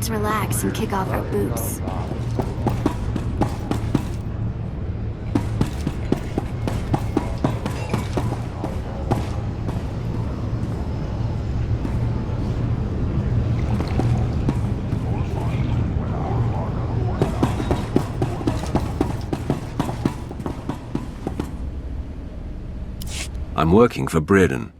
Let's relax and kick off our boots. I'm working for Breeden.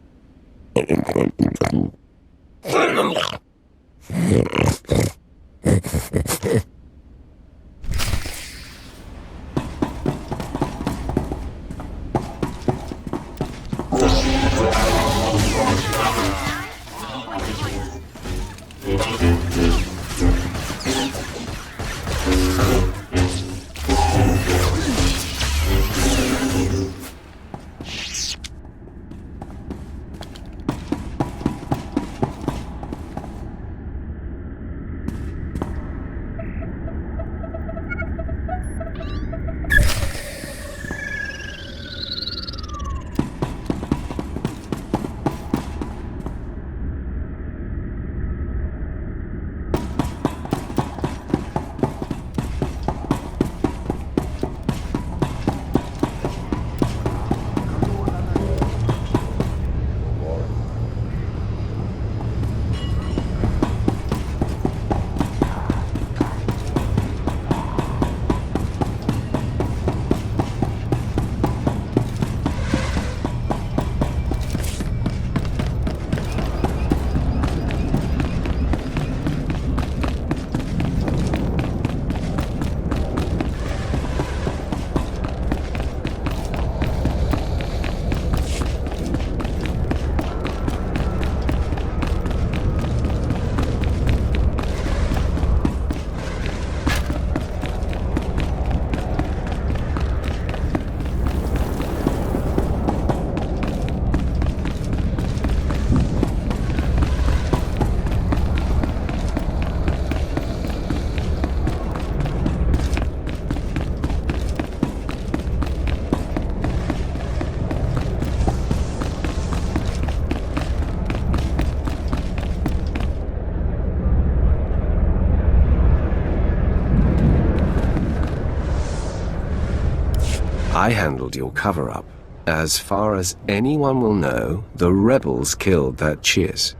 I handled your cover-up. As far as anyone will know, the rebels killed that Chiss.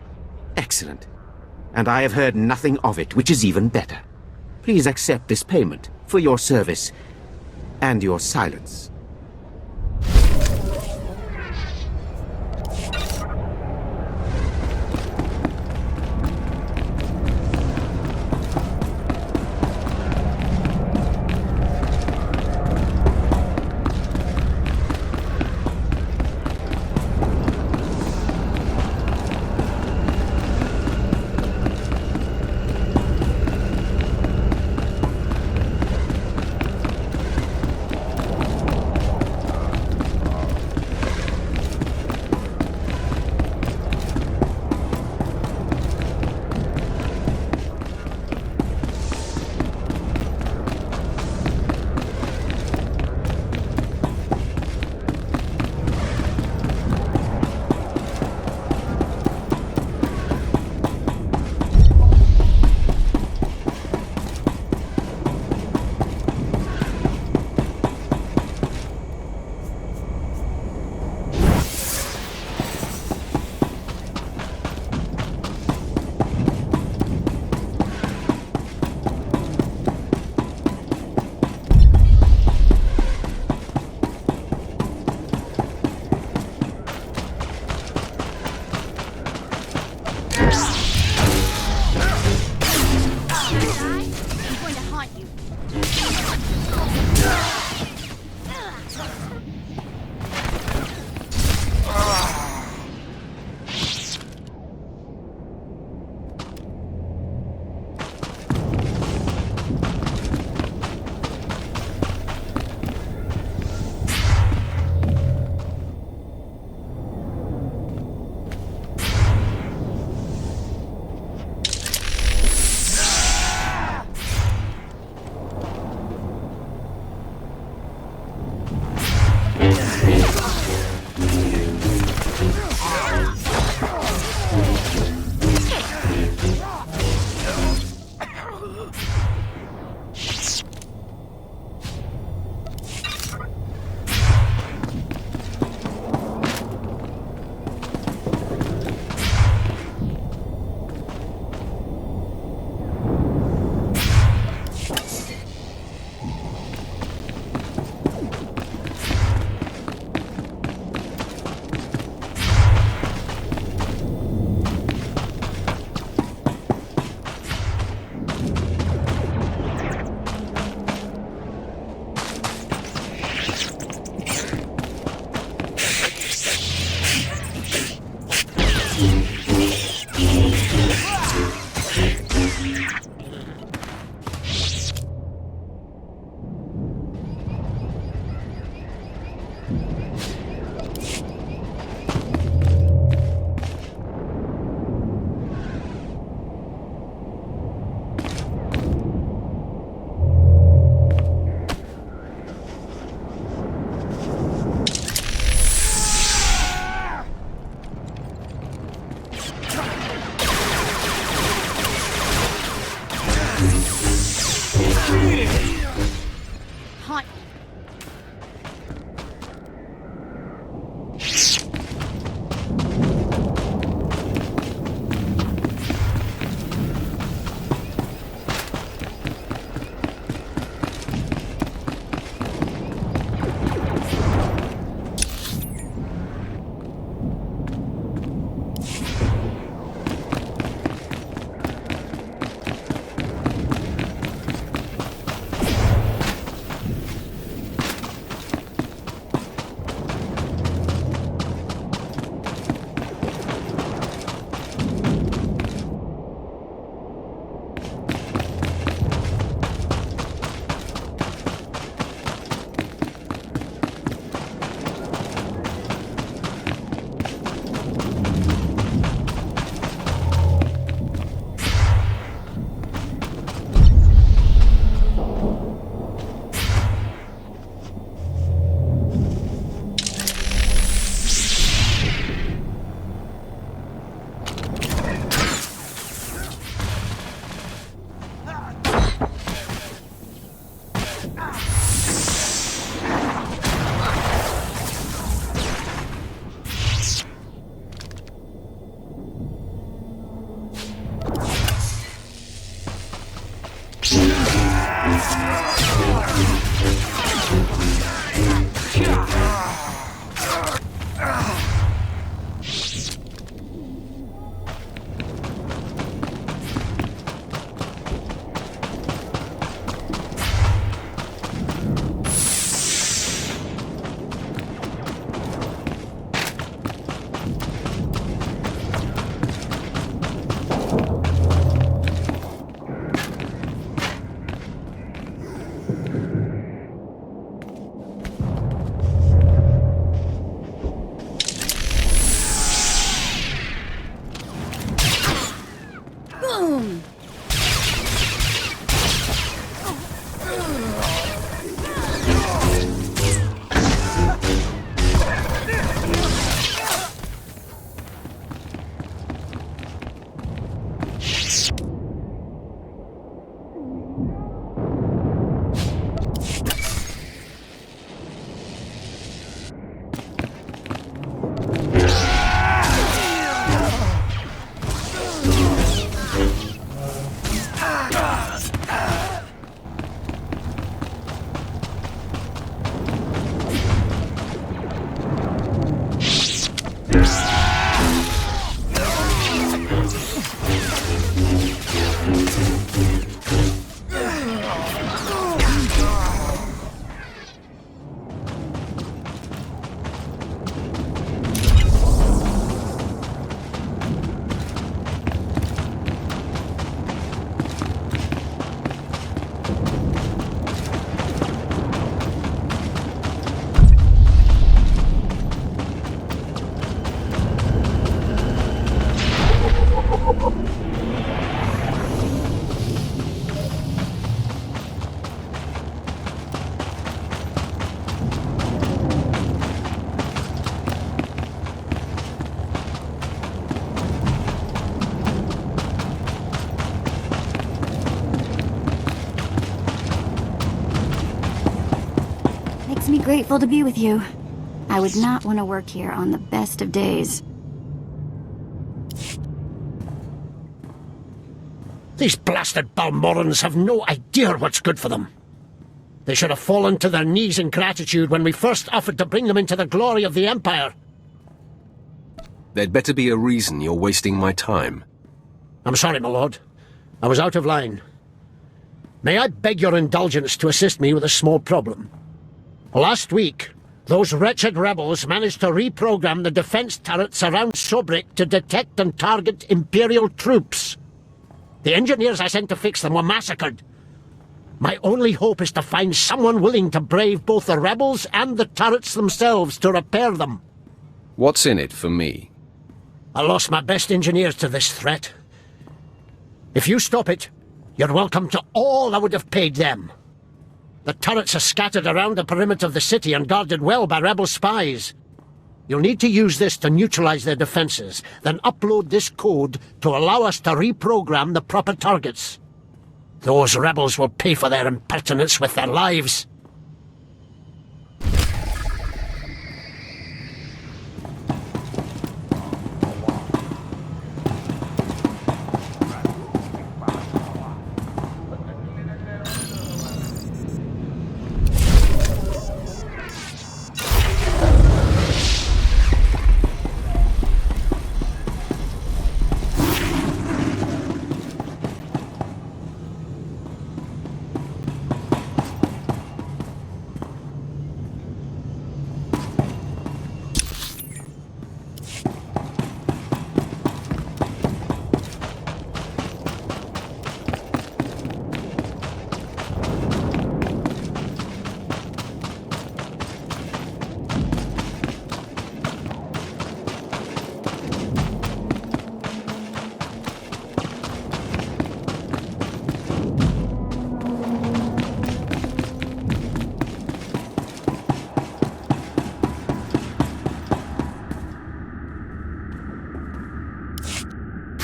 Excellent. And I have heard nothing of it, which is even better. Please accept this payment for your service and your silence. Hot. Boom! Makes me grateful to be with you. I would not want to work here on the best of days. These blasted Balmorans have no idea what's good for them. They should have fallen to their knees in gratitude when we first offered to bring them into the glory of the Empire. There'd better be a reason you're wasting my time. I'm sorry, my lord. I was out of line. May I beg your indulgence to assist me with a small problem? Last week, those wretched rebels managed to reprogram the defense turrets around Sobrik to detect and target Imperial troops. The engineers I sent to fix them were massacred. My only hope is to find someone willing to brave both the rebels and the turrets themselves to repair them. What's in it for me? I lost my best engineers to this threat. If you stop it, you're welcome to all I would have paid them. The turrets are scattered around the perimeter of the city and guarded well by rebel spies. You'll need to use this to neutralize their defenses, then upload this code to allow us to reprogram the proper targets. Those rebels will pay for their impertinence with their lives.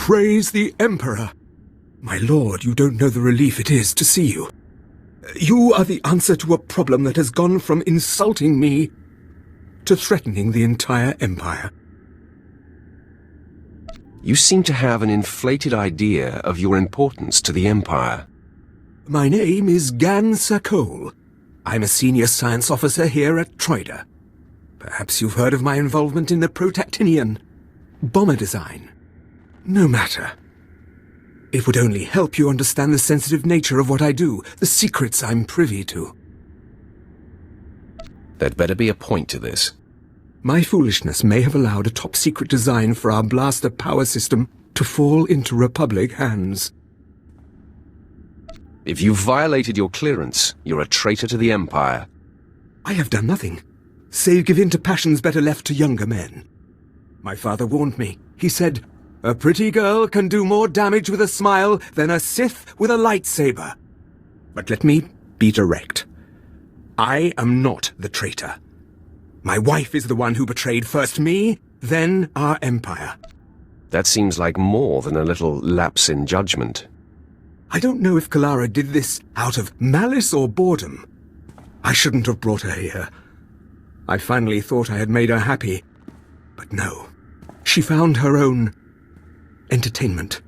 Praise the Emperor! My lord, you don't know the relief it is to see you. You are the answer to a problem that has gone from insulting me to threatening the entire Empire. You seem to have an inflated idea of your importance to the Empire. My name is Gan Sakol. I'm a senior science officer here at Troida. Perhaps you've heard of my involvement in the Protactinian bomber design. No matter. It would only help you understand the sensitive nature of what I do, the secrets I'm privy to. There'd better be a point to this. My foolishness may have allowed a top-secret design for our blaster power system to fall into Republic hands. If you've violated your clearance, you're a traitor to the Empire. I have done nothing, save give in to passions better left to younger men. My father warned me. He said, "A pretty girl can do more damage with a smile than a Sith with a lightsaber." But let me be direct. I am not the traitor. My wife is the one who betrayed first me, then our Empire. That seems like more than a little lapse in judgment. I don't know if Kalara did this out of malice or boredom. I shouldn't have brought her here. I finally thought I had made her happy. But no. She found her own entertainment.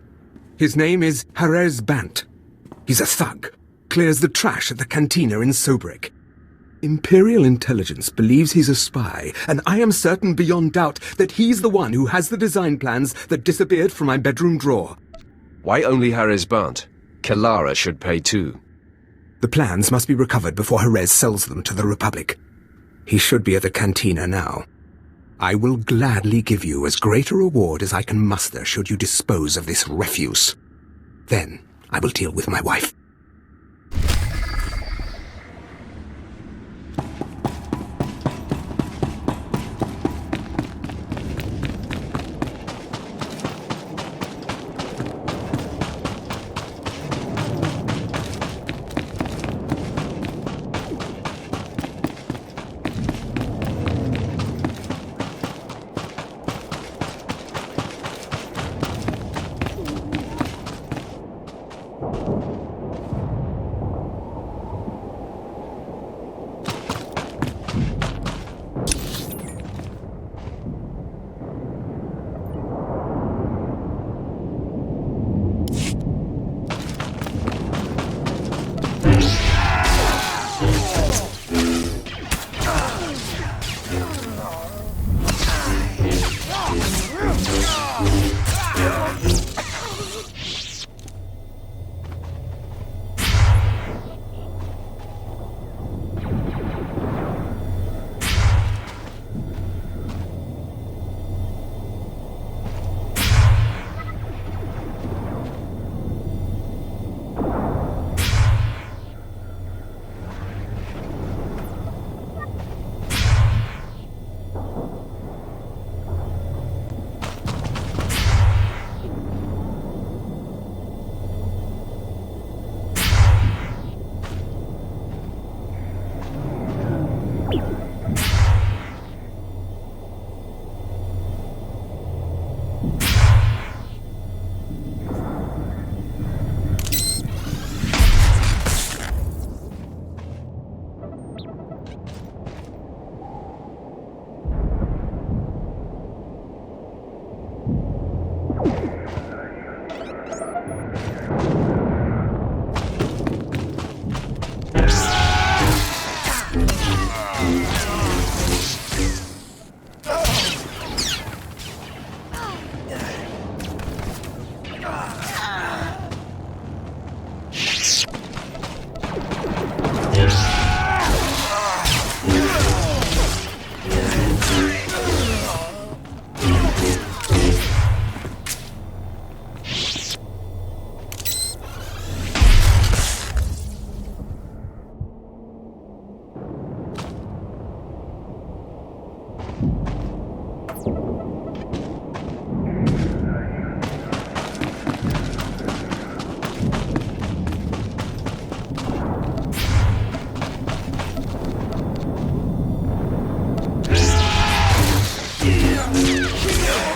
His name is Harez Bant. He's a thug. Clears the trash at the cantina in Sobrik. Imperial intelligence believes he's a spy, and I am certain beyond doubt that he's the one who has the design plans that disappeared from my bedroom drawer. Why only Harez Bant? Kalara should pay too. The plans must be recovered before Harez sells them to the Republic. He should be at the cantina now. I will gladly give you as great a reward as I can muster should you dispose of this refuse. Then I will deal with my wife.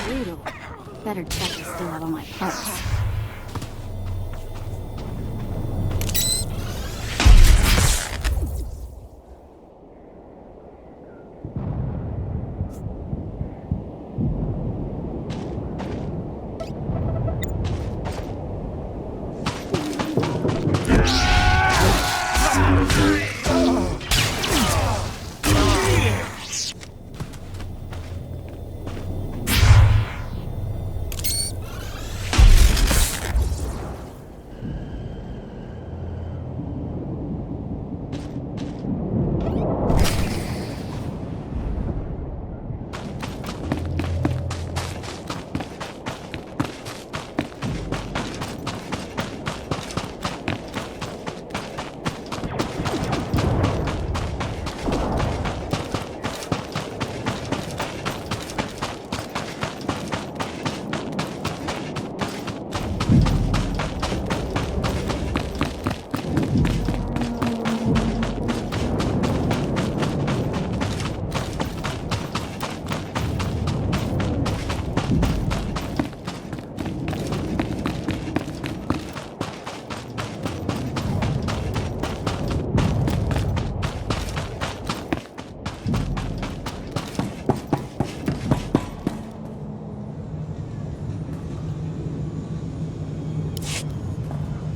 Brutal. Better check I still have all my parts.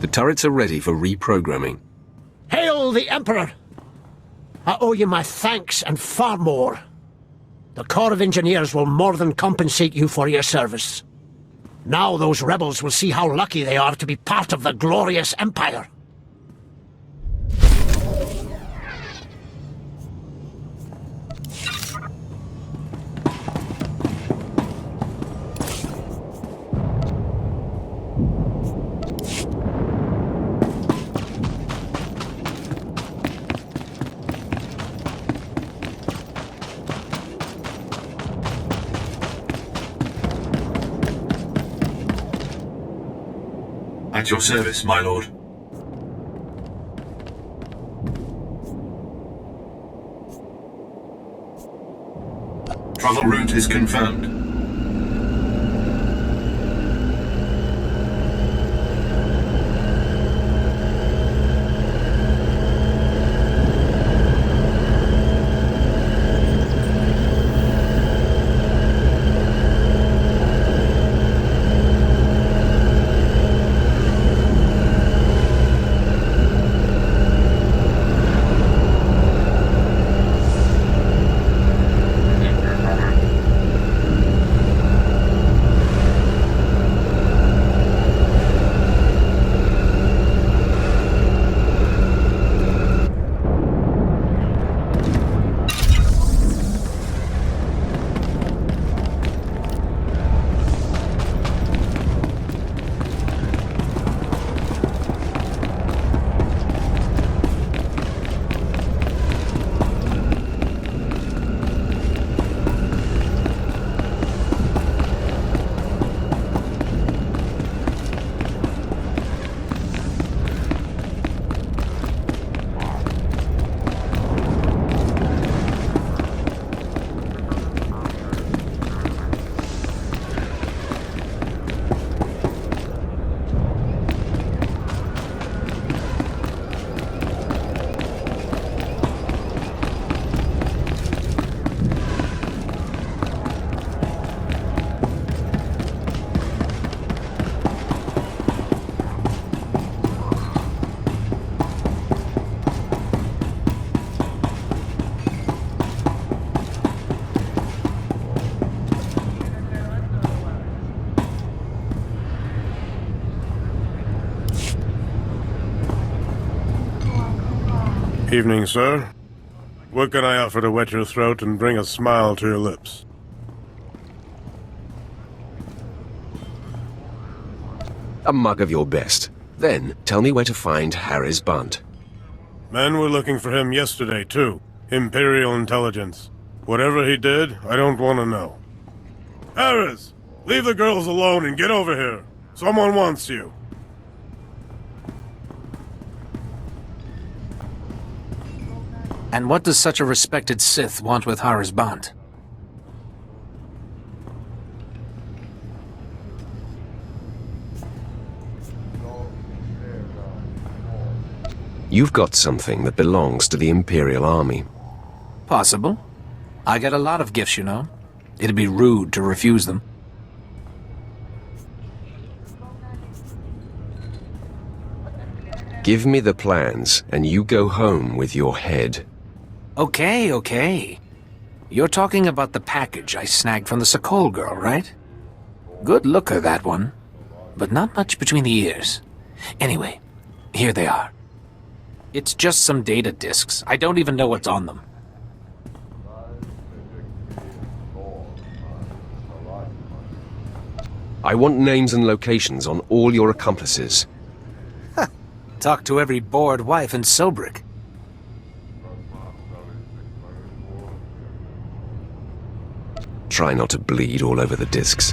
The turrets are ready for reprogramming. Hail the Emperor! I owe you my thanks and far more. The Corps of Engineers will more than compensate you for your service. Now those rebels will see how lucky they are to be part of the glorious Empire. At your service, my lord. Travel route is confirmed. Evening, sir. What can I offer to wet your throat and bring a smile to your lips? A mug of your best. Then, tell me where to find Harris Bunt. Men were looking for him yesterday, too. Imperial intelligence. Whatever he did, I don't want to know. Harris! Leave the girls alone and get over here. Someone wants you. And what does such a respected Sith want with Harris Bunt? You've got something that belongs to the Imperial Army. Possible. I get a lot of gifts, you know. It'd be rude to refuse them. Give me the plans, and you go home with your head. Okay. You're talking about the package I snagged from the Sokol girl, right? Good looker, that one. But not much between the ears. Anyway, here they are. It's just some data disks. I don't even know what's on them. I want names and locations on all your accomplices. Talk to every bored wife in Sobrik. Try not to bleed all over the discs.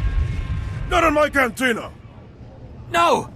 Not in my cantina! No!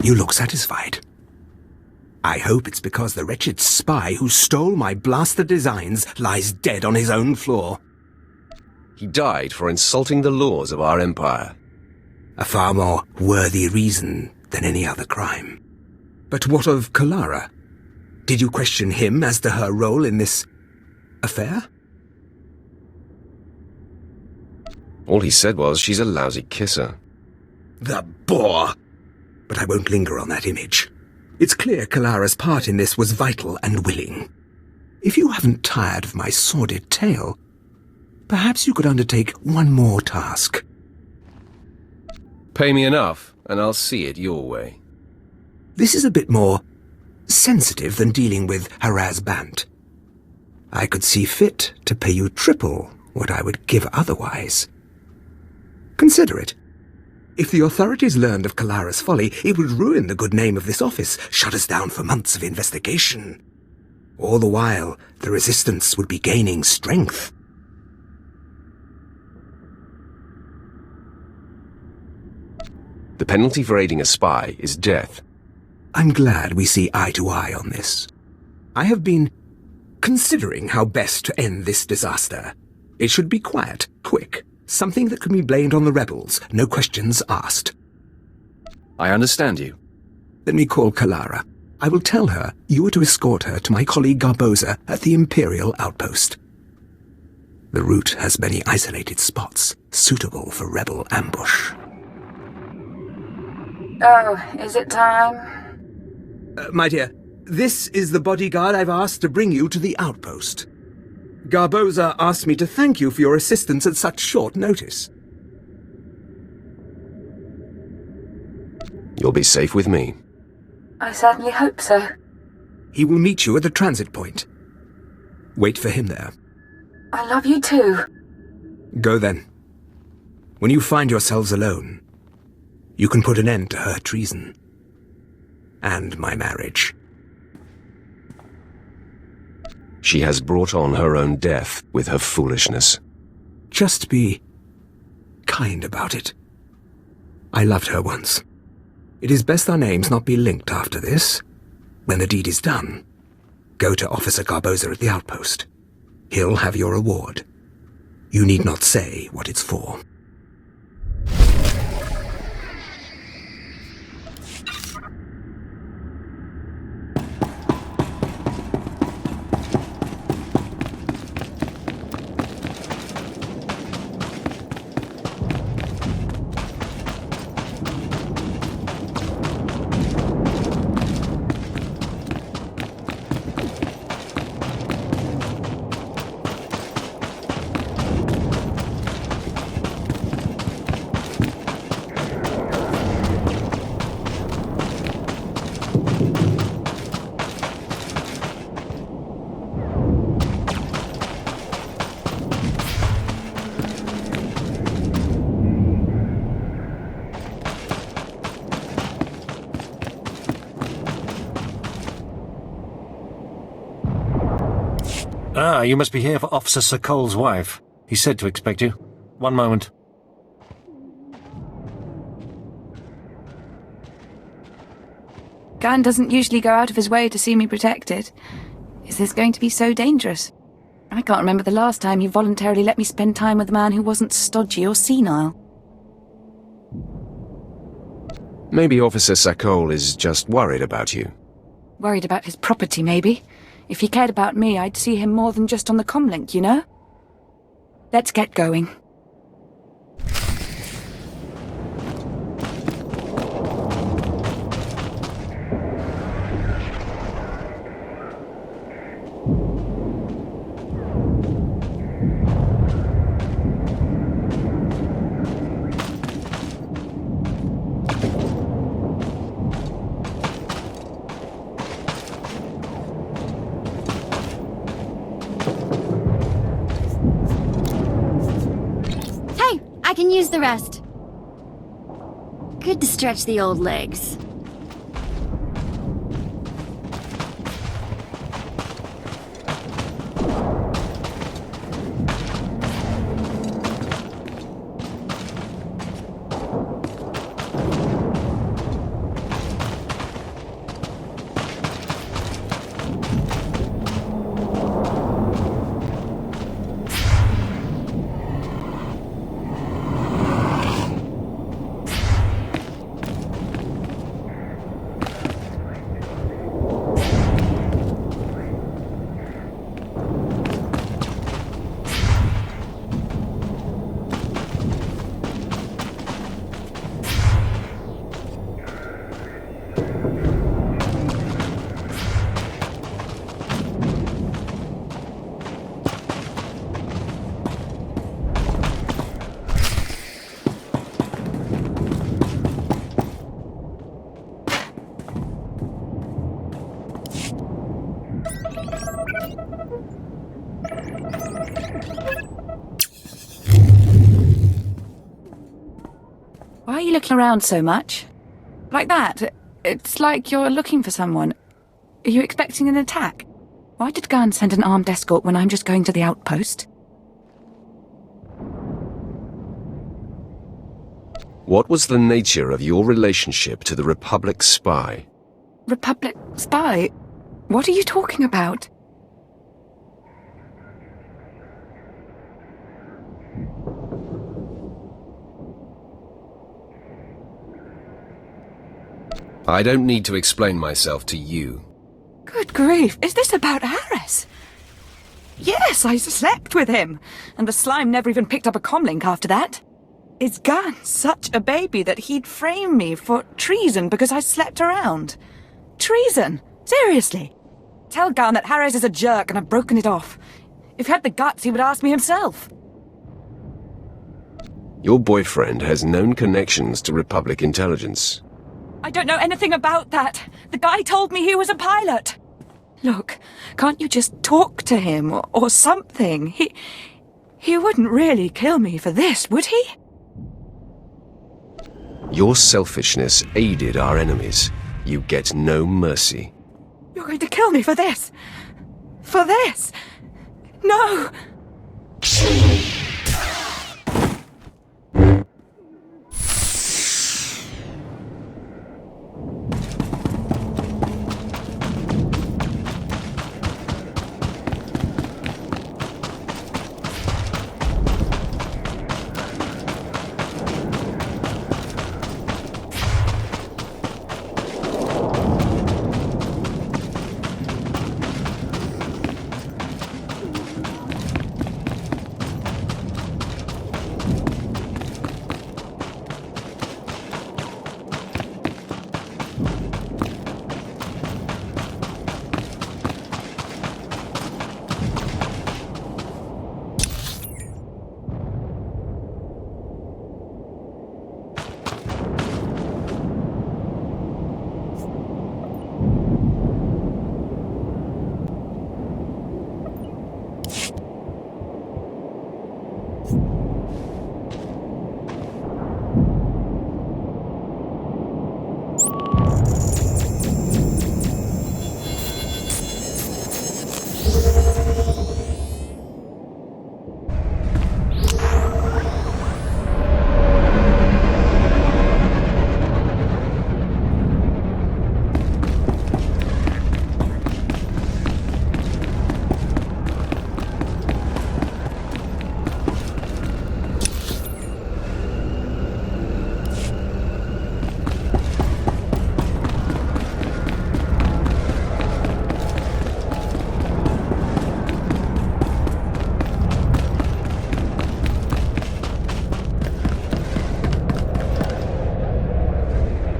You look satisfied. I hope it's because the wretched spy who stole my blaster designs lies dead on his own floor. He died for insulting the laws of our empire. A far more worthy reason than any other crime. But what of Kalara? Did you question him as to her role in this affair? All he said was she's a lousy kisser. The boar! But I won't linger on that image. It's clear Kalara's part in this was vital and willing. If you haven't tired of my sordid tale, perhaps you could undertake one more task. Pay me enough, and I'll see it your way. This is a bit more sensitive than dealing with Haraz Bant. I could see fit to pay you triple what I would give otherwise. Consider it. If the authorities learned of Kalara's folly, it would ruin the good name of this office, shut us down for months of investigation. All the while, the resistance would be gaining strength. The penalty for aiding a spy is death. I'm glad we see eye to eye on this. I have been considering how best to end this disaster. It should be quiet, quick, something that can be blamed on the rebels, no questions asked. I understand you. Let me call Kalara. I will tell her you are to escort her to my colleague Garboza at the Imperial outpost. The route has many isolated spots, suitable for rebel ambush. Oh, is it time? My dear, this is the bodyguard I've asked to bring you to the outpost. Garboza asked me to thank you for your assistance at such short notice. You'll be safe with me. I certainly hope so. He will meet you at the transit point. Wait for him there. I love you too. Go then. When you find yourselves alone, you can put an end to her treason. And my marriage. She has brought on her own death with her foolishness. Just be kind about it. I loved her once. It is best our names not be linked after this. When the deed is done, go to Officer Garboza at the outpost. He'll have your reward. You need not say what it's for. Ah, you must be here for Officer Sokol's wife. He said to expect you. One moment. Gunn doesn't usually go out of his way to see me protected. Is this going to be so dangerous? I can't remember the last time he voluntarily let me spend time with a man who wasn't stodgy or senile. Maybe Officer Sakol is just worried about you. Worried about his property, maybe. If he cared about me, I'd see him more than just on the comlink, you know? Let's get going. I can use the rest. Good to stretch the old legs. Why are you looking around so much? Like that? It's like you're looking for someone. Are you expecting an attack? Why did Gunn send an armed escort when I'm just going to the outpost? What was the nature of your relationship to the Republic spy? Republic spy? What are you talking about? I don't need to explain myself to you. Good grief, is this about Harris? Yes, I slept with him, and the slime never even picked up a comlink after that. Is Gunn such a baby that he'd frame me for treason because I slept around? Treason? Seriously? Tell Gunn that Harris is a jerk and I've broken it off. If he had the guts, he would ask me himself. Your boyfriend has known connections to Republic intelligence. I don't know anything about that. The guy told me he was a pilot. Look, can't you just talk to him or something? He wouldn't really kill me for this, would he? Your selfishness aided our enemies. You get no mercy. You're going to kill me for this? For this? No!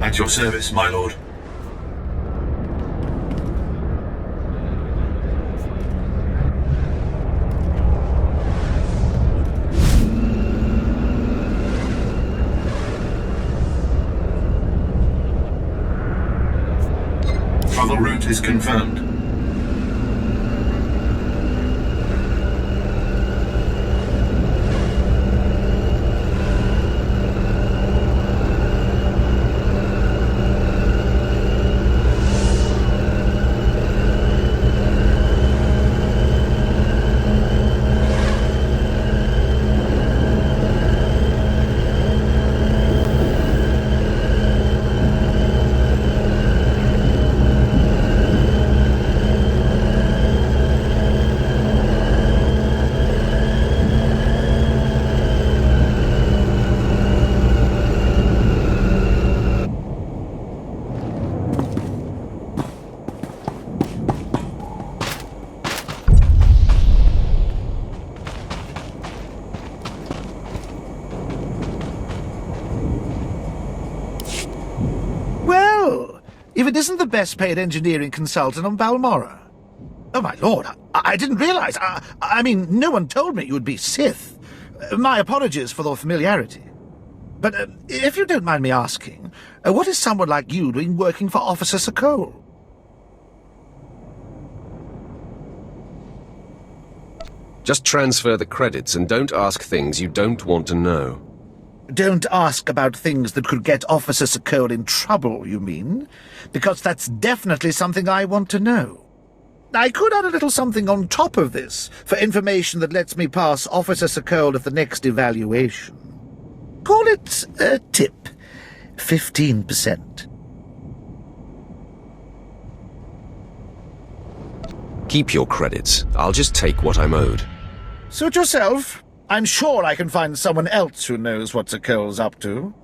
At your service, my lord. Travel route is confirmed. If it isn't the best-paid engineering consultant on Balmorra. Oh, my lord, I didn't realize. I mean, no one told me you would be Sith. My apologies for the familiarity. But if you don't mind me asking, what is someone like you doing working for Officer Sokol? Just transfer the credits and don't ask things you don't want to know. Don't ask about things that could get Officer Sokol in trouble, you mean? Because that's definitely something I want to know. I could add a little something on top of this, for information that lets me pass Officer Sokol at the next evaluation. Call it a tip. 15%. Keep your credits. I'll just take what I'm owed. Suit yourself. I'm sure I can find someone else who knows what Sokol's up to.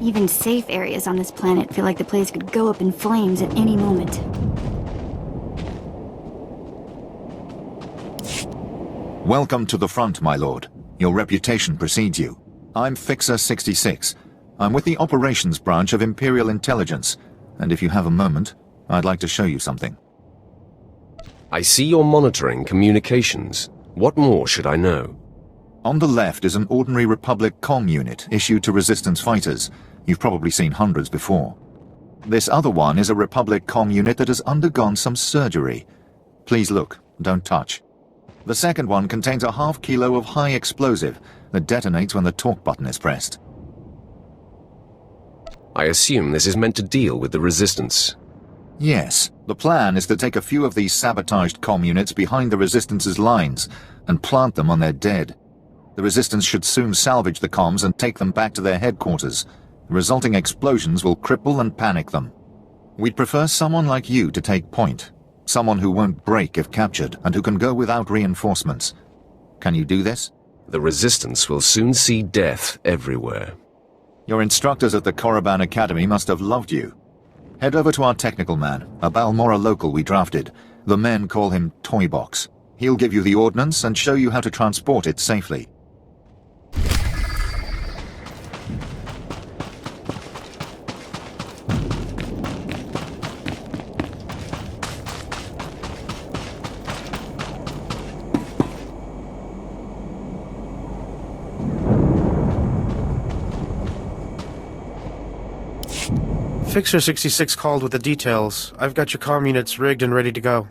Even safe areas on this planet feel like the place could go up in flames at any moment. Welcome to the front, my lord. Your reputation precedes you. I'm Fixer 66. I'm with the operations branch of Imperial Intelligence, and if you have a moment, I'd like to show you something. I see you're monitoring communications. What more should I know? On the left is an ordinary Republic comm unit issued to Resistance fighters. You've probably seen hundreds before. This other one is a Republic comm unit that has undergone some surgery. Please look, don't touch. The second one contains a ½ kilo of high explosive that detonates when the talk button is pressed. I assume this is meant to deal with the Resistance. Yes, the plan is to take a few of these sabotaged comm units behind the Resistance's lines and plant them on their dead. The Resistance should soon salvage the comms and take them back to their headquarters. The resulting explosions will cripple and panic them. We'd prefer someone like you to take point. Someone who won't break if captured and who can go without reinforcements. Can you do this? The Resistance will soon see death everywhere. Your instructors at the Korriban Academy must have loved you. Head over to our technical man, a Balmorra local we drafted. The men call him Toybox. He'll give you the ordnance and show you how to transport it safely. Fixer 66 called with the details. I've got your comm units rigged and ready to go.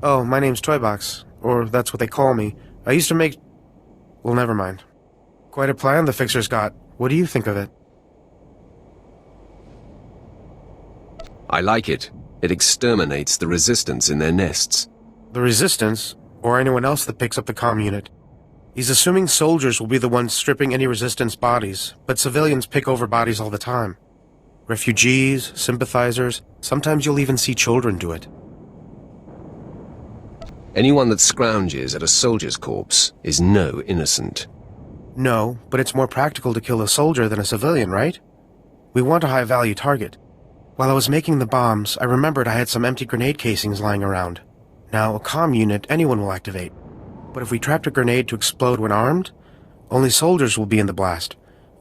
Oh, my name's Toybox, or that's what they call me. I used to make... Well, never mind. Quite a plan the Fixer's got. What do you think of it? I like it. It exterminates the Resistance in their nests. The Resistance, or anyone else that picks up the comm unit. He's assuming soldiers will be the ones stripping any Resistance bodies, but civilians pick over bodies all the time. Refugees, sympathizers, sometimes you'll even see children do it. Anyone that scrounges at a soldier's corpse is no innocent. No, but it's more practical to kill a soldier than a civilian, right? We want a high-value target. While I was making the bombs, I remembered I had some empty grenade casings lying around. Now, a comm unit anyone will activate. But if we trapped a grenade to explode when armed, only soldiers will be in the blast.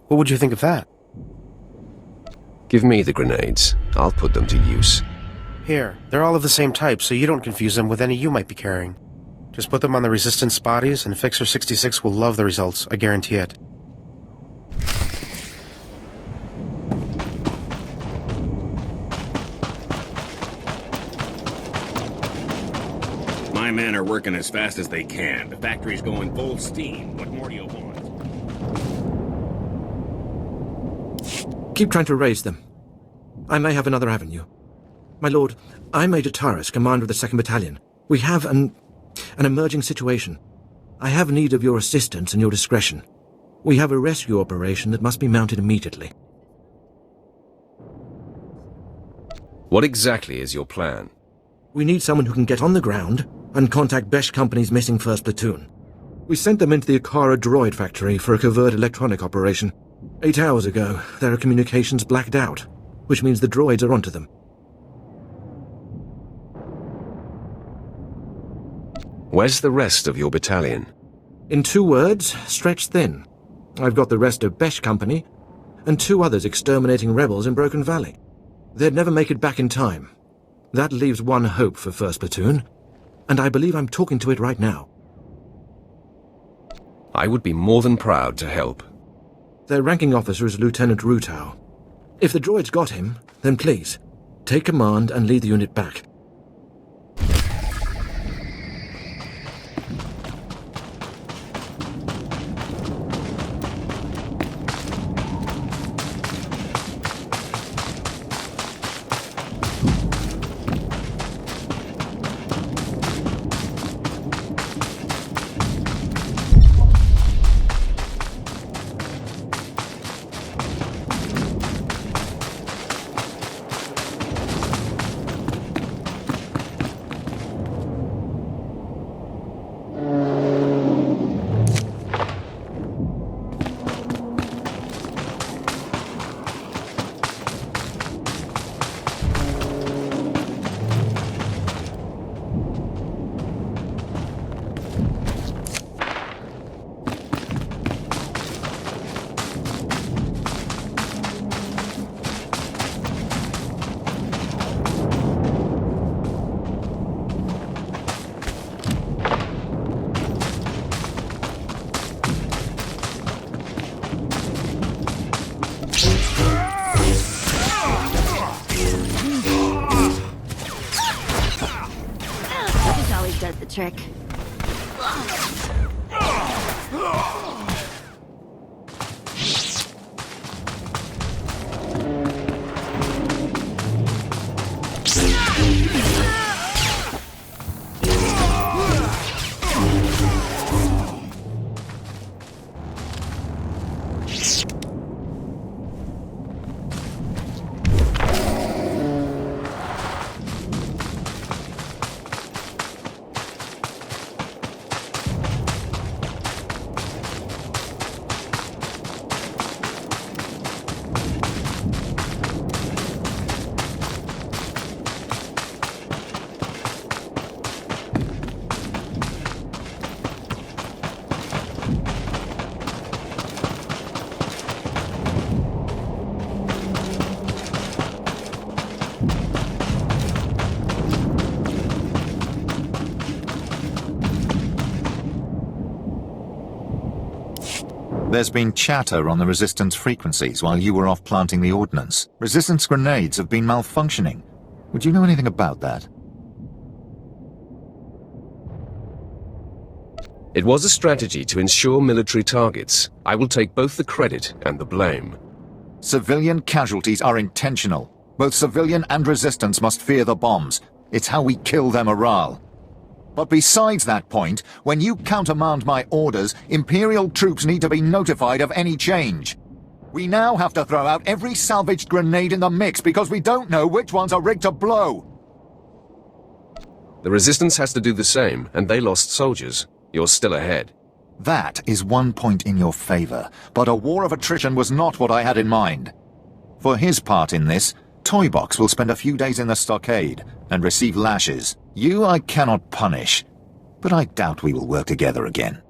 What would you think of that? Give me the grenades. I'll put them to use. Here, they're all of the same type, so you don't confuse them with any you might be carrying. Just put them on the Resistance bodies, and Fixer 66 will love the results, I guarantee it. My men are working as fast as they can. The factory's going full steam. What more do you want? Keep trying to raise them. I may have another avenue. My lord, I'm Major Taris, commander of the 2nd Battalion. We have an emerging situation. I have need of your assistance and your discretion. We have a rescue operation that must be mounted immediately. What exactly is your plan? We need someone who can get on the ground and contact Besh Company's missing 1st Platoon. We sent them into the Akara droid factory for a covert electronic operation. 8 hours ago, their communications blacked out, which means the droids are onto them. Where's the rest of your battalion? In 2 words, stretched thin. I've got the rest of Besh Company, and 2 others exterminating rebels in Broken Valley. They'd never make it back in time. That leaves one hope for 1st Platoon, and I believe I'm talking to it right now. I would be more than proud to help. Their ranking officer is Lieutenant Rutau. If the droids got him, then please, take command and lead the unit back. trick. There's been chatter on the Resistance frequencies while you were off planting the ordnance. Resistance grenades have been malfunctioning. Would you know anything about that? It was a strategy to ensure military targets. I will take both the credit and the blame. Civilian casualties are intentional. Both civilian and Resistance must fear the bombs. It's how we kill their morale. But besides that point, when you countermand my orders, Imperial troops need to be notified of any change. We now have to throw out every salvaged grenade in the mix because we don't know which ones are rigged to blow. The Resistance has to do the same, and they lost soldiers. You're still ahead. That is 1 point in your favor, but a war of attrition was not what I had in mind. For his part in this, Toybox will spend a few days in the stockade and receive lashes. You I cannot punish, but I doubt we will work together again.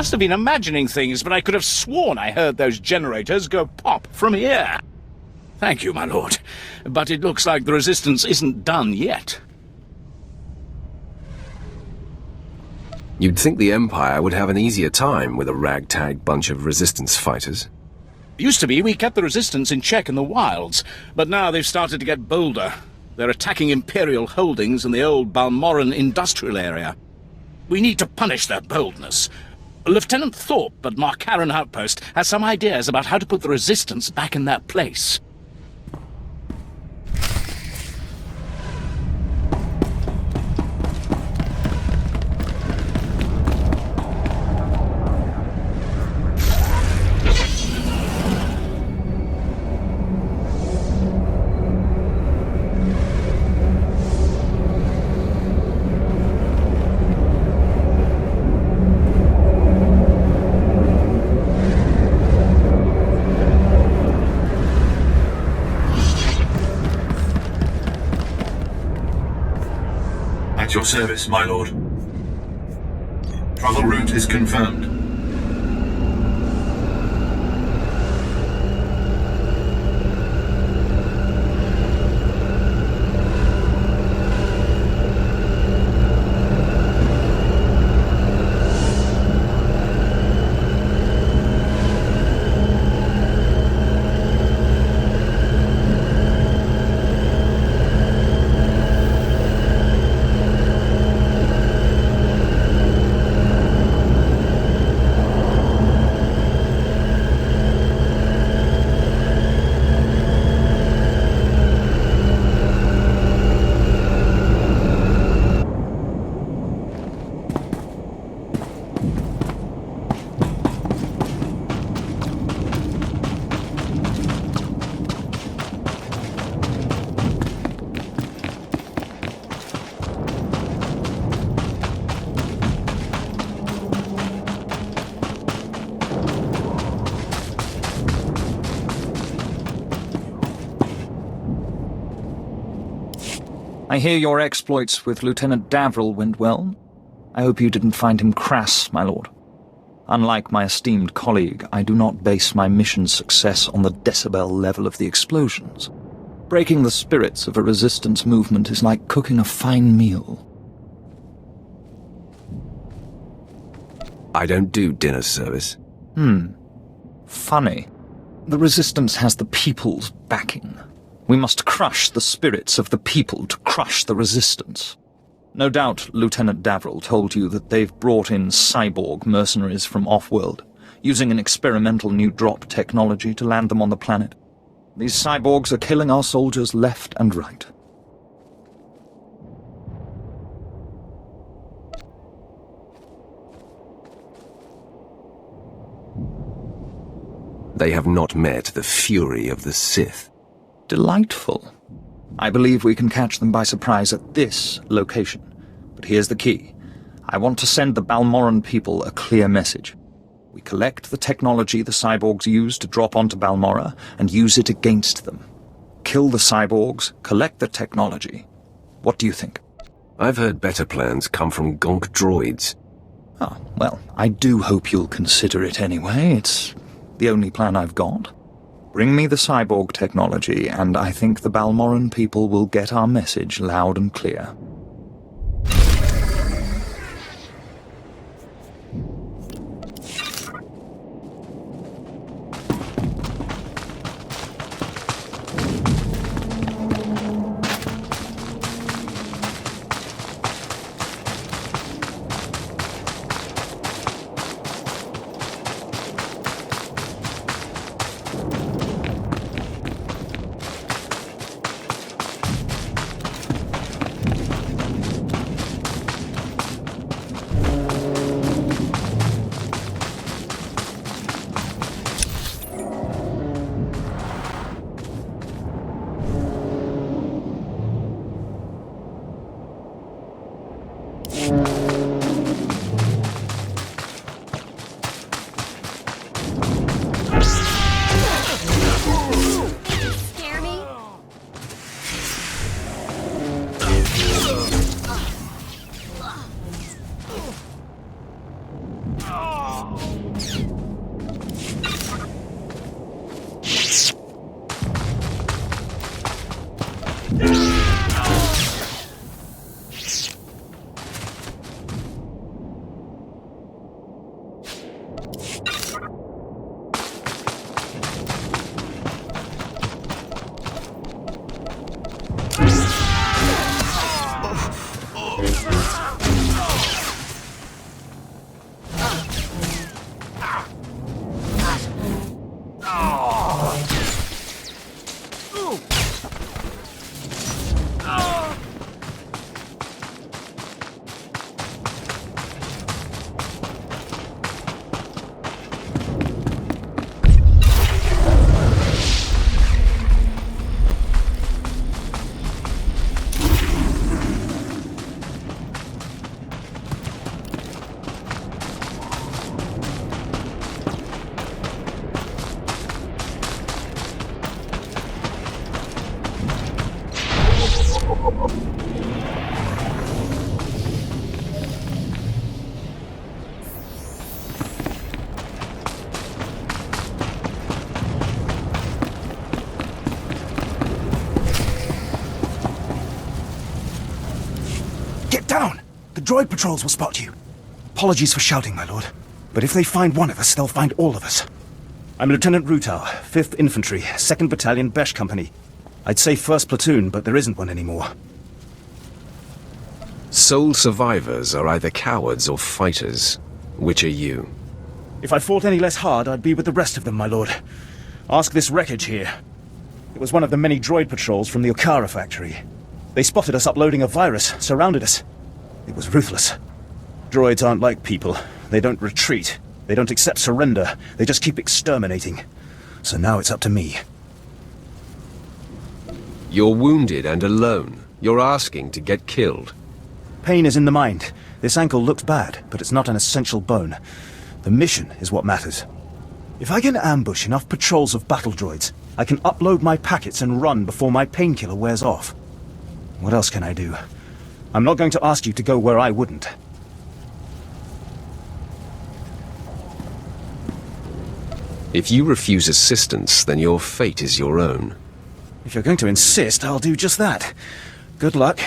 Must have been imagining things, but I could have sworn I heard those generators go pop from here. Thank you, my lord. But it looks like the resistance isn't done yet. You'd think the Empire would have an easier time with a ragtag bunch of resistance fighters. Used to be we kept the resistance in check in the wilds, but now they've started to get bolder. They're attacking Imperial holdings in the old Balmoran industrial area. We need to punish their boldness. Lieutenant Thorpe at Marcaran Outpost has some ideas about how to put the resistance back in their place. At your service, my lord. Travel route is confirmed. I hear your exploits with Lieutenant Davril went well. I hope you didn't find him crass, my lord. Unlike my esteemed colleague, I do not base my mission's success on the decibel level of the explosions. Breaking the spirits of a resistance movement is like cooking a fine meal. I don't do dinner service. Funny. The resistance has the people's backing. We must crush the spirits of the people to crush the resistance. No doubt Lieutenant Davril told you that they've brought in cyborg mercenaries from off-world, using an experimental new drop technology to land them on the planet. These cyborgs are killing our soldiers left and right. They have not met the fury of the Sith. Delightful. I believe we can catch them by surprise at this location. But here's the key. I want to send the Balmoran people a clear message. We collect the technology the cyborgs use to drop onto Balmora and use it against them. Kill the cyborgs, collect the technology. What do you think? I've heard better plans come from gonk droids. Ah, well, I do hope you'll consider it anyway. It's the only plan I've got. Bring me the cyborg technology, and I think the Balmoran people will get our message loud and clear. Down! The droid patrols will spot you. Apologies for shouting, my lord. But if they find one of us, they'll find all of us. I'm Lieutenant Rutal, 5th Infantry, 2nd Battalion Besh Company. I'd say 1st Platoon, but there isn't one anymore. Sole survivors are either cowards or fighters. Which are you? If I fought any less hard, I'd be with the rest of them, my lord. Ask this wreckage here. It was one of the many droid patrols from the Okara factory. They spotted us uploading a virus, surrounded us. It was ruthless. Droids aren't like people. They don't retreat. They don't accept surrender. They just keep exterminating. So now it's up to me. You're wounded and alone. You're asking to get killed. Pain is in the mind. This ankle looks bad, but it's not an essential bone. The mission is what matters. If I can ambush enough patrols of battle droids, I can upload my packets and run before my painkiller wears off. What else can I do? I'm not going to ask you to go where I wouldn't. If you refuse assistance, then your fate is your own. If you're going to insist, I'll do just that. Good luck.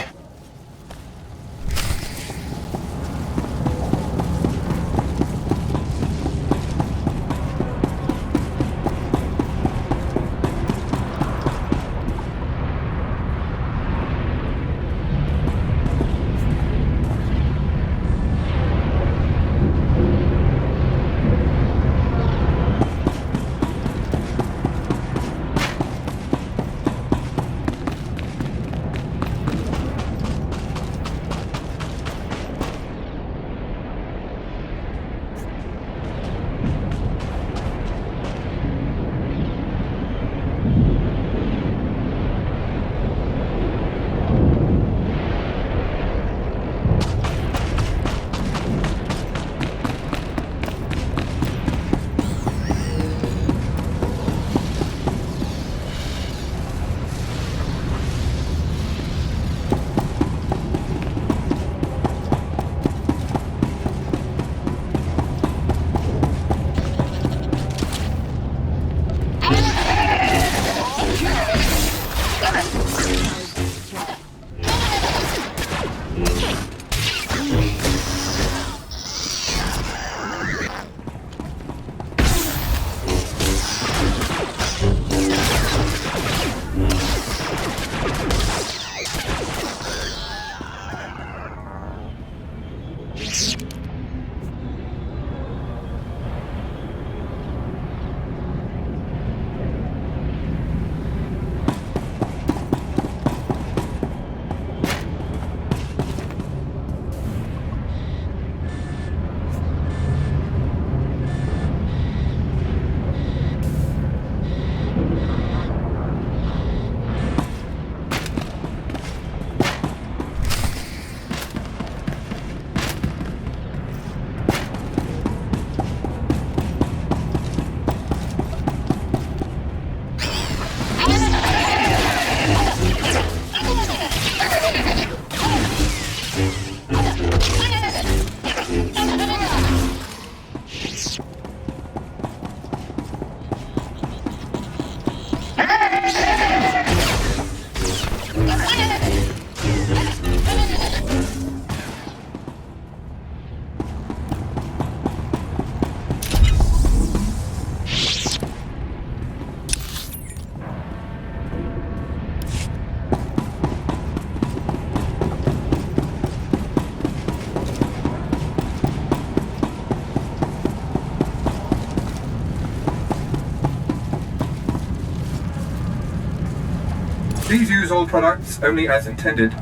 Please use all products only as intended.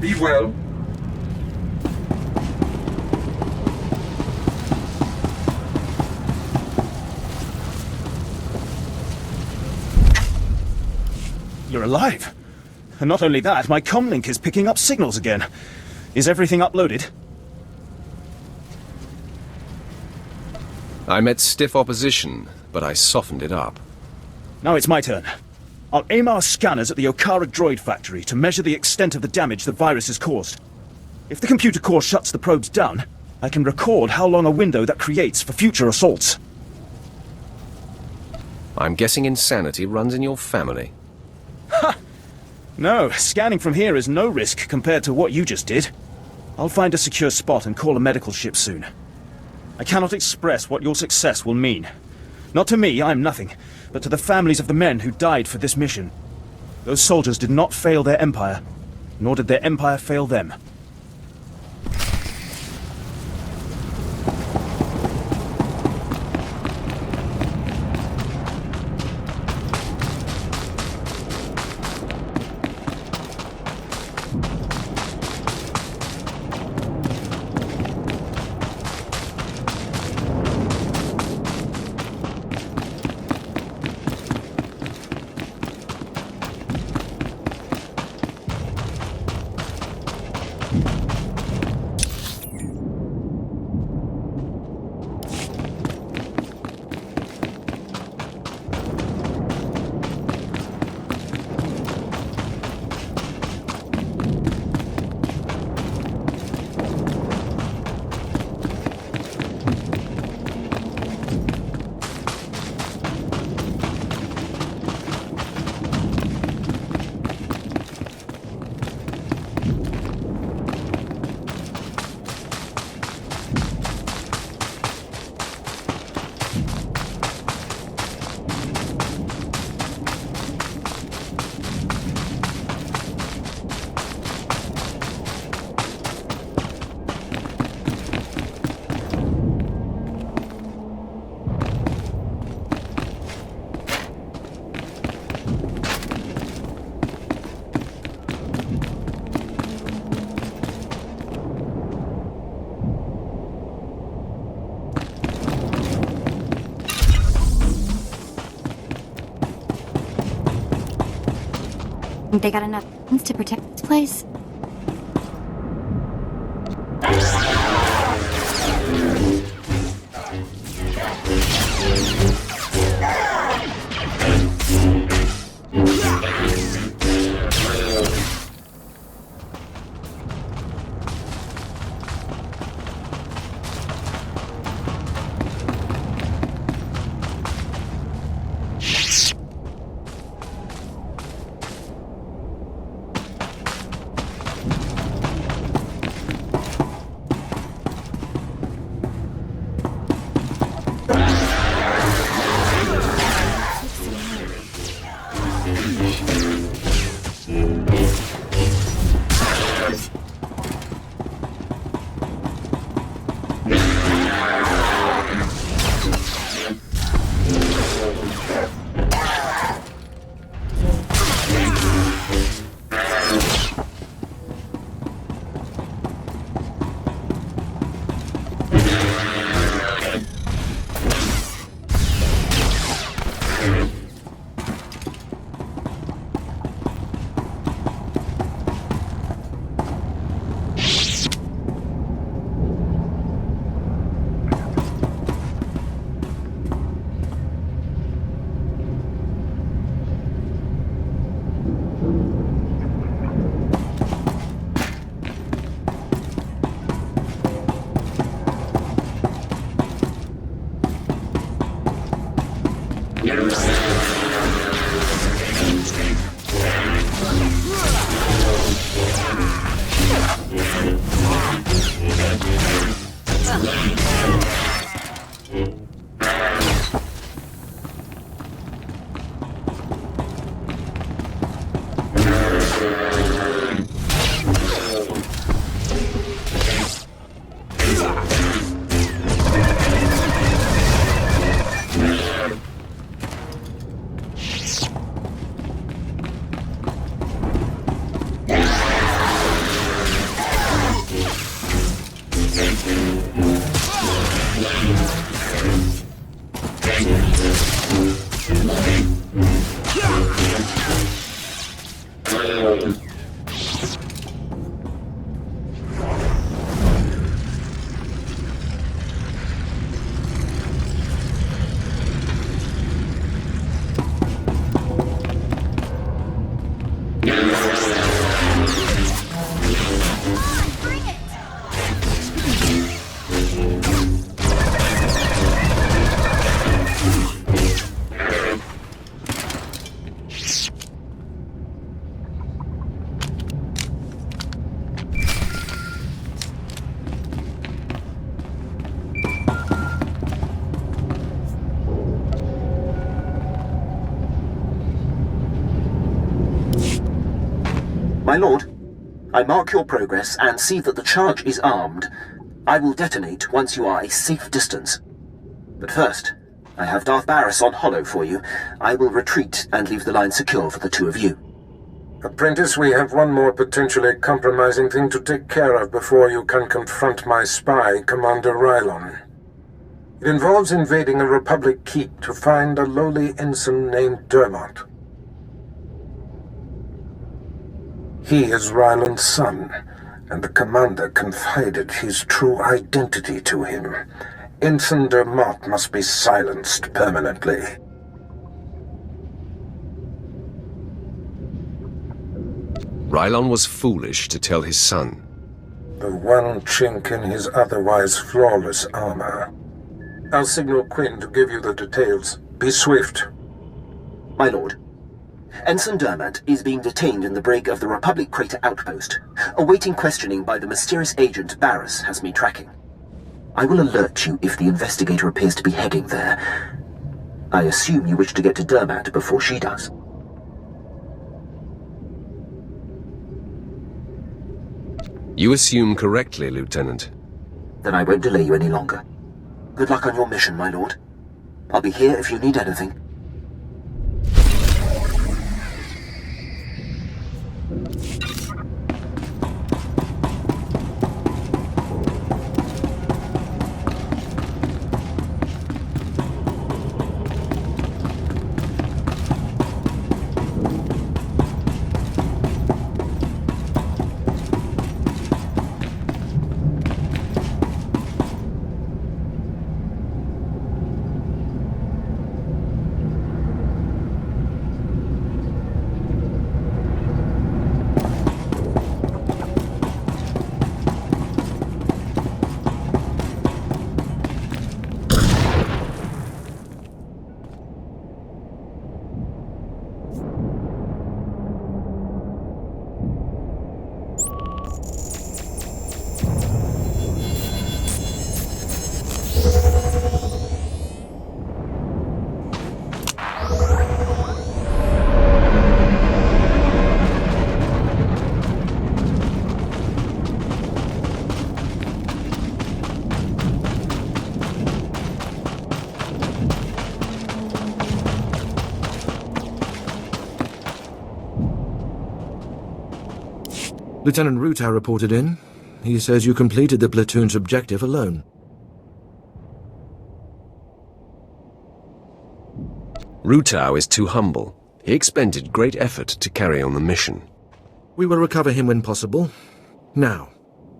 Be well. You're alive. And not only that, my comlink is picking up signals again. Is everything uploaded? I met stiff opposition, but I softened it up. Now it's my turn. I'll aim our scanners at the Okara droid factory to measure the extent of the damage the virus has caused. If the computer core shuts the probes down, I can record how long a window that creates for future assaults. I'm guessing insanity runs in your family. Ha! No, scanning from here is no risk compared to what you just did. I'll find a secure spot and call a medical ship soon. I cannot express what your success will mean. Not to me, I'm nothing, but to the families of the men who died for this mission. Those soldiers did not fail their empire, nor did their empire fail them. Think they got enough things to protect this place? My lord, I mark your progress and see that the charge is armed. I will detonate once you are a safe distance. But first, I have Darth Barris on hollow for you. I will retreat and leave the line secure for the two of you. Apprentice, we have one more potentially compromising thing to take care of before you can confront my spy, Commander Rylon. It involves invading a Republic keep to find a lowly ensign named Dermot. He is Rylon's son, and the commander confided his true identity to him. Ensign Dermot must be silenced permanently. Rylon was foolish to tell his son. The one chink in his otherwise flawless armor. I'll signal Quinn to give you the details. Be swift. My lord, Ensign Dermot is being detained in the brig of the Republic Crater Outpost. Awaiting questioning by the mysterious agent Barris has me tracking. I will alert you if the investigator appears to be heading there. I assume you wish to get to Dermot before she does. You assume correctly, Lieutenant. Then I won't delay you any longer. Good luck on your mission, my lord. I'll be here if you need anything. Lieutenant Ruta reported in. He says you completed the platoon's objective alone. Rutao is too humble. He expended great effort to carry on the mission. We will recover him when possible. Now,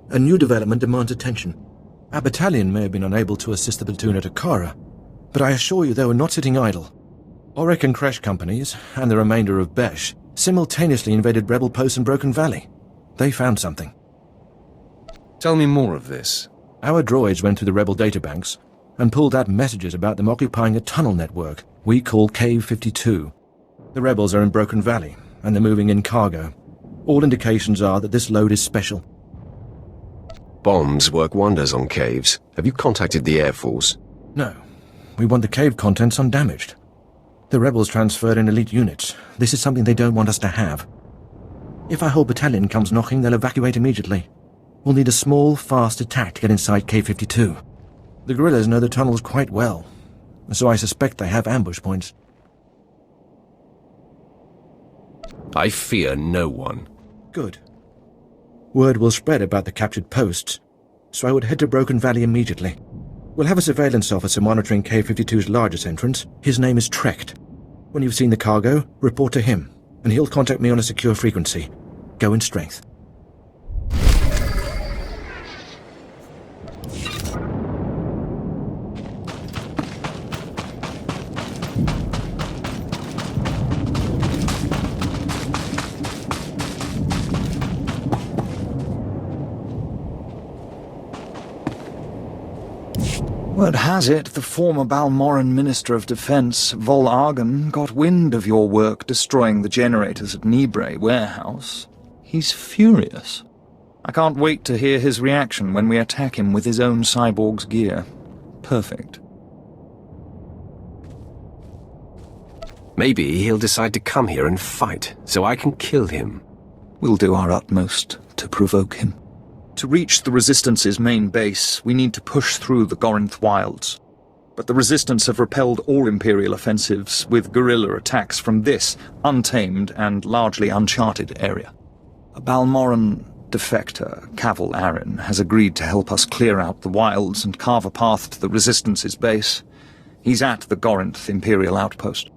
a new development demands attention. Our battalion may have been unable to assist the platoon at Akara, but I assure you they were not sitting idle. Auric and Kresh companies, and the remainder of Besh, simultaneously invaded rebel posts in Broken Valley. They found something. Tell me more of this. Our droids went through the rebel databanks and pulled out messages about them occupying a tunnel network we call Cave 52. The rebels are in Broken Valley, and they're moving in cargo. All indications are that this load is special. Bombs work wonders on caves. Have you contacted the Air Force? No. We want the cave contents undamaged. The rebels transferred in elite units. This is something they don't want us to have. If our whole battalion comes knocking, they'll evacuate immediately. We'll need a small, fast attack to get inside K-52. The guerrillas know the tunnels quite well, so I suspect they have ambush points. I fear no one. Good. Word will spread about the captured posts, so I would head to Broken Valley immediately. We'll have a surveillance officer monitoring K-52's largest entrance. His name is Trecht. When you've seen the cargo, report to him, and he'll contact me on a secure frequency. Go in strength. Word has it, the former Balmoran Minister of Defense, Vol Argon, got wind of your work destroying the generators at Nibre warehouse. He's furious. I can't wait to hear his reaction when we attack him with his own cyborg's gear. Perfect. Maybe he'll decide to come here and fight, so I can kill him. We'll do our utmost to provoke him. To reach the Resistance's main base, we need to push through the Gorinth wilds. But the Resistance have repelled all Imperial offensives with guerrilla attacks from this untamed and largely uncharted area. A Balmoran defector, Cavil Aren, has agreed to help us clear out the wilds and carve a path to the Resistance's base. He's at the Gorinth Imperial outpost.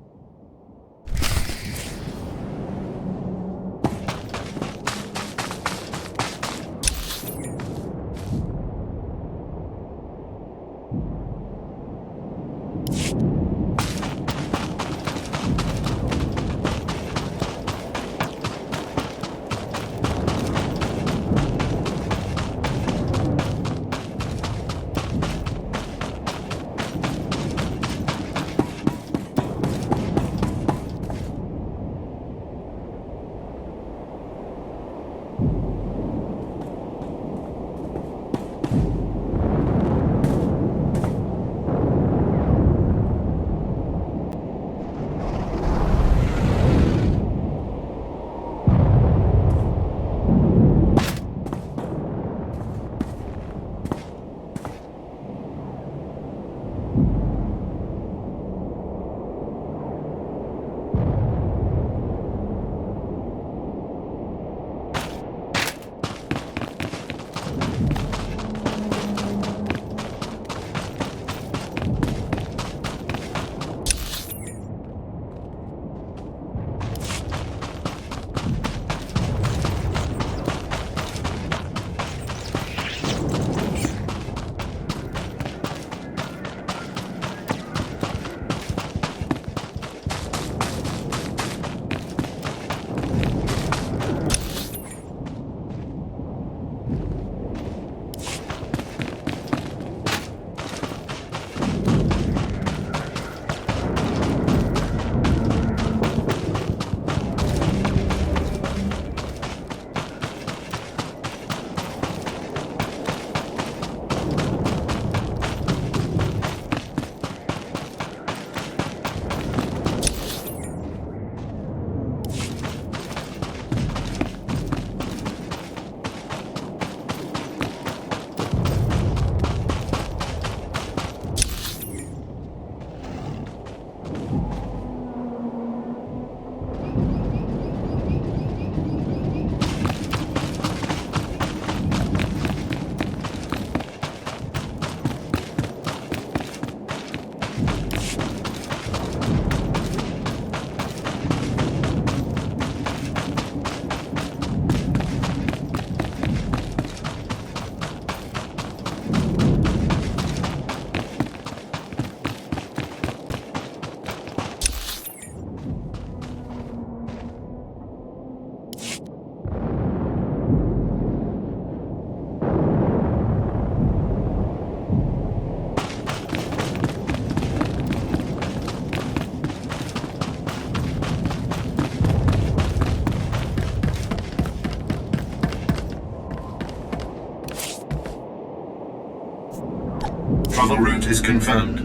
Travel route is confirmed.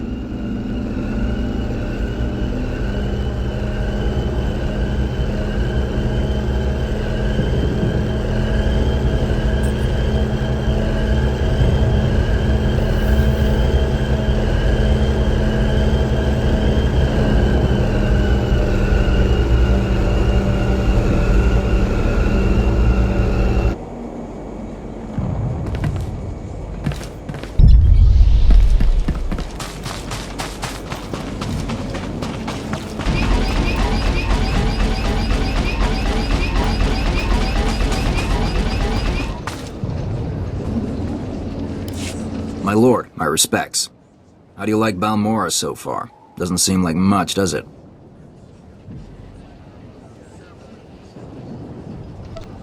My lord, my respects. How do you like Balmora so far? Doesn't seem like much, does it?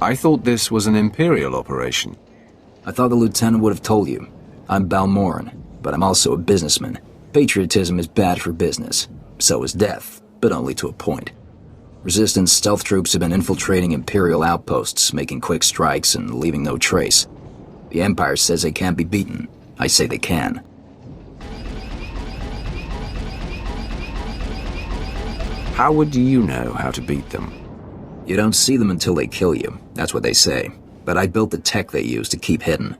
I thought this was an Imperial operation. I thought the lieutenant would have told you. I'm Balmoran, but I'm also a businessman. Patriotism is bad for business. So is death, but only to a point. Resistance stealth troops have been infiltrating Imperial outposts, making quick strikes and leaving no trace. The Empire says they can't be beaten. I say they can. How would you know how to beat them? You don't see them until they kill you. That's what they say. But I built the tech they use to keep hidden.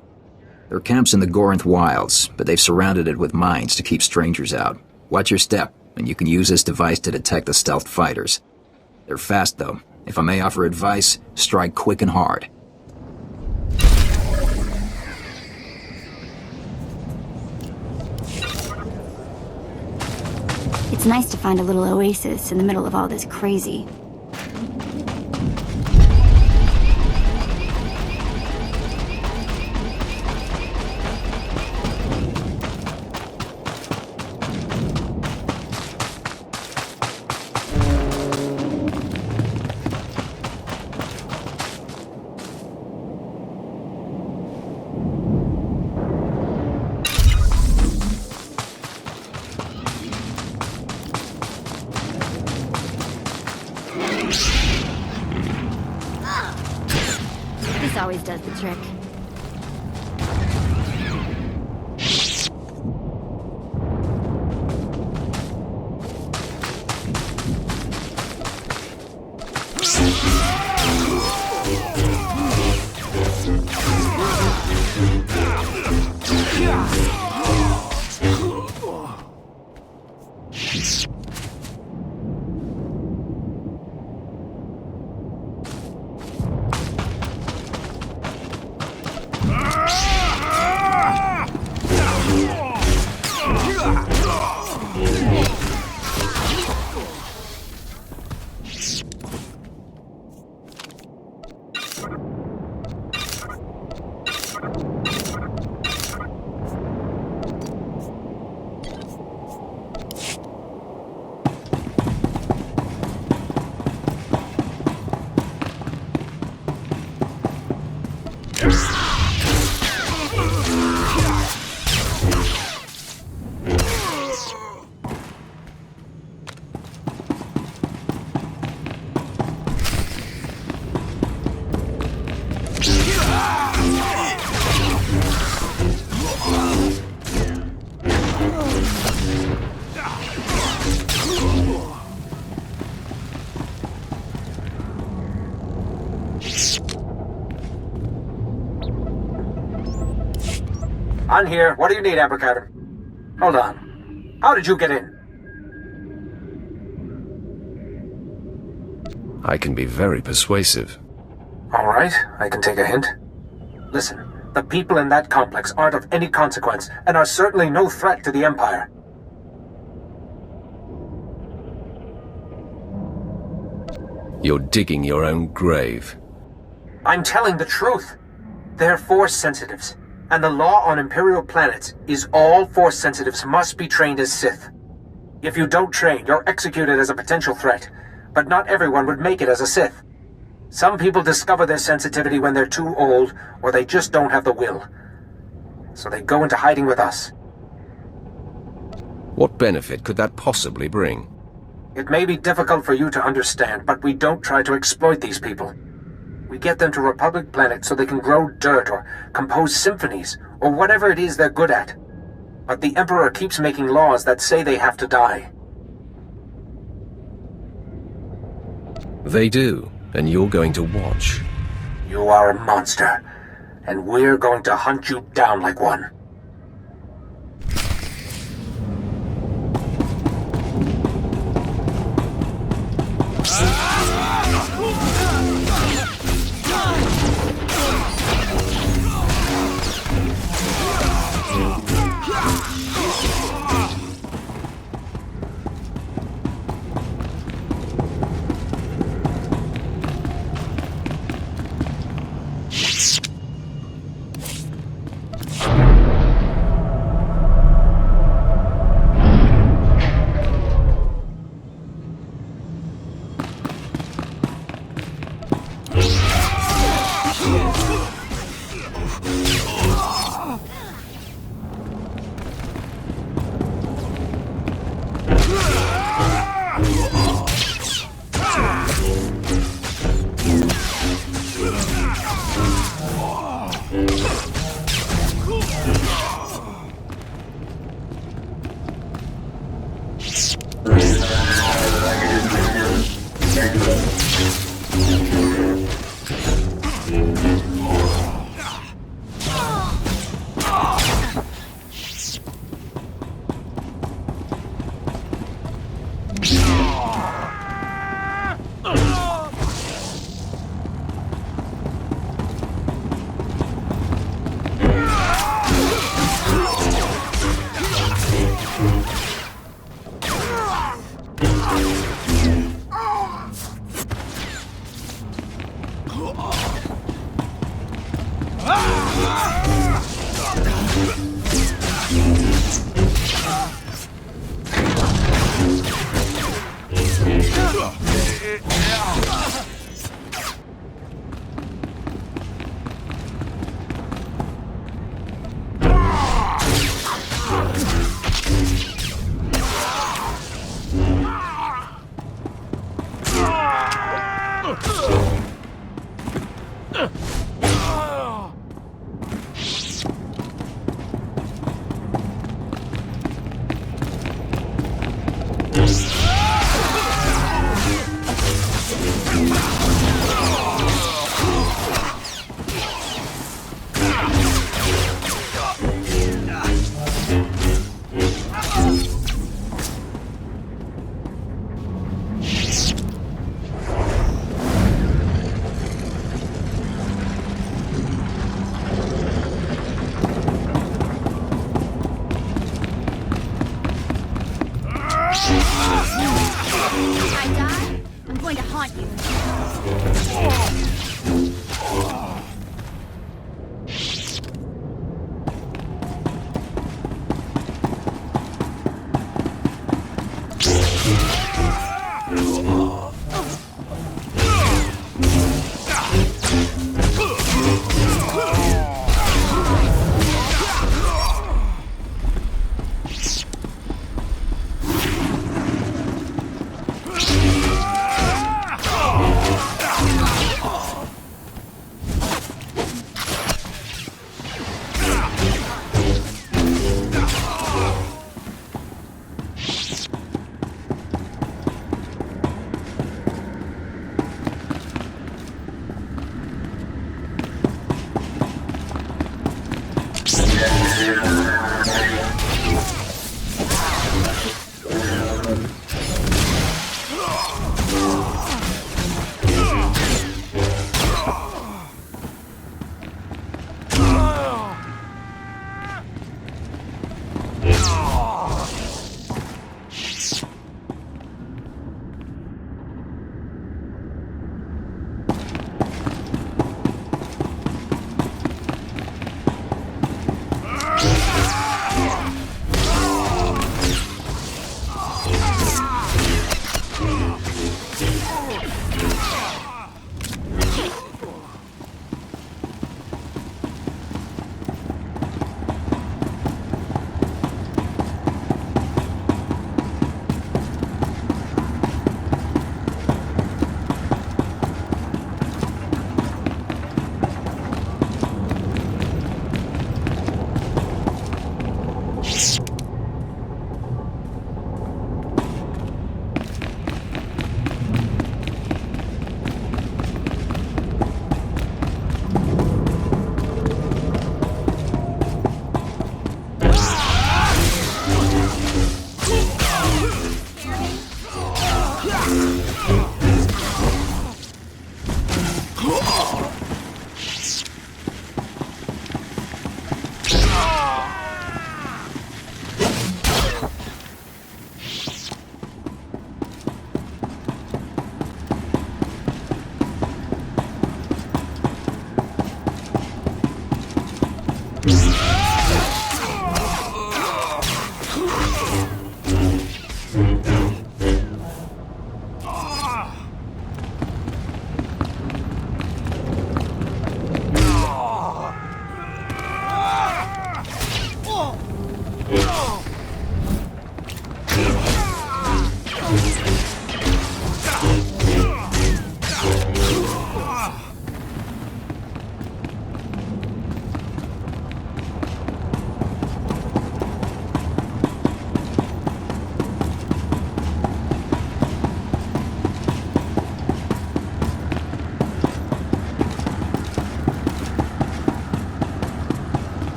There are camps in the Gorinth wilds, but they've surrounded it with mines to keep strangers out. Watch your step, and you can use this device to detect the stealth fighters. They're fast, though. If I may offer advice, strike quick and hard. It's nice to find a little oasis in the middle of all this crazy. This always does the trick. I'm here. What do you need, Abracadabra? Hold on. How did you get in? I can be very persuasive. All right, I can take a hint. Listen, the people in that complex aren't of any consequence and are certainly no threat to the Empire. You're digging your own grave. I'm telling the truth. They're Force sensitives, and the law on Imperial planets is all Force sensitives must be trained as Sith. If you don't train, you're executed as a potential threat, but not everyone would make it as a Sith. Some people discover their sensitivity when they're too old, or they just don't have the will. So they go into hiding with us. What benefit could that possibly bring? It may be difficult for you to understand, but we don't try to exploit these people. We get them to Republic planets so they can grow dirt or compose symphonies, or whatever it is they're good at. but the Emperor keeps making laws that say they have to die. They do, and you're going to watch. You are a monster, and we're going to hunt you down like one.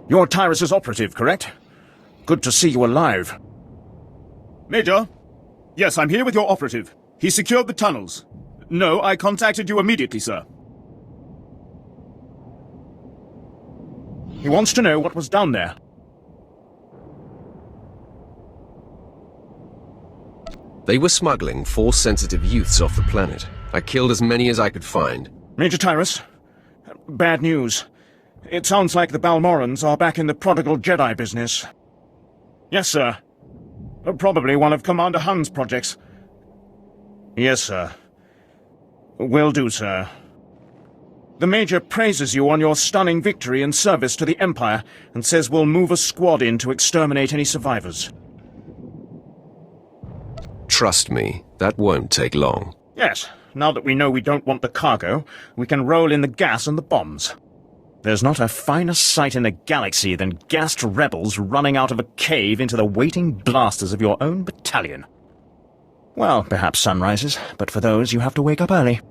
You're Tyrus's operative, correct? Good to see you alive. Major? Yes, I'm here with your operative. He secured the tunnels. No, I contacted you immediately, sir. He wants to know what was down there. They were smuggling Force-sensitive youths off the planet. I killed as many as I could find. Major Tyrus, bad news. It sounds like the Balmorans are back in the prodigal Jedi business. Yes, sir. Probably one of Commander Hunn's projects. Yes, sir. Will do, sir. The Major praises you on your stunning victory in service to the Empire and says we'll move a squad in to exterminate any survivors. Trust me, that won't take long. Yes, now that we know we don't want the cargo, we can roll in the gas and the bombs. There's not a finer sight in the galaxy than gassed rebels running out of a cave into the waiting blasters of your own battalion. Well, perhaps sunrises, but for those you have to wake up early.